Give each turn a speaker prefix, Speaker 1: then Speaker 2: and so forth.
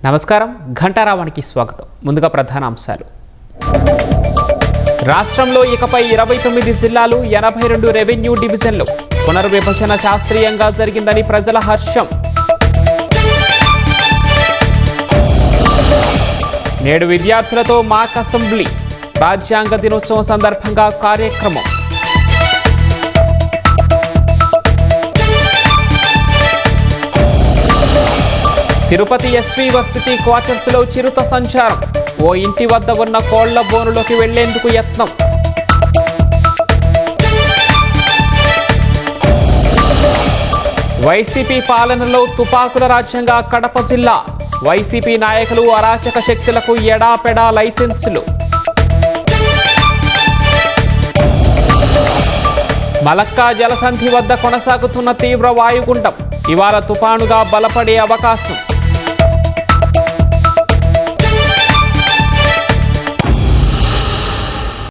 Speaker 1: నమస్కారం ఘంటారావానికి స్వాగతం. ముందుగా ప్రధాన అంశాలు. రాష్ట్రంలో ఇకపై 29 జిల్లాలు 82 రెవెన్యూ డివిజన్లు. పునర్విభజన శాస్త్రీయంగా జరిగిందని ప్రజల హర్షం. నేడు విద్యార్థులతో మాక్ అసెంబ్లీ. రాజ్యాంగ దినోత్సవం సందర్భంగా కార్యక్రమం. తిరుపతి ఎస్వి వర్సిటీ క్వార్టర్స్లో చిరుత సంచారం. ఓ ఇంటి వద్ద ఉన్న కోళ్ల బోనులోకి వెళ్లేందుకు యత్నం. వైసీపీ పాలనలో తుపాకుల రాజ్యంగా కడప జిల్లా. వైసీపీ నాయకులు అరాచక శక్తులకు ఎడాపెడా లైసెన్సులు. మలక్కా జలసంధి వద్ద కొనసాగుతున్న తీవ్ర వాయుగుండం. ఇవాళ తుపానుగా బలపడే అవకాశం.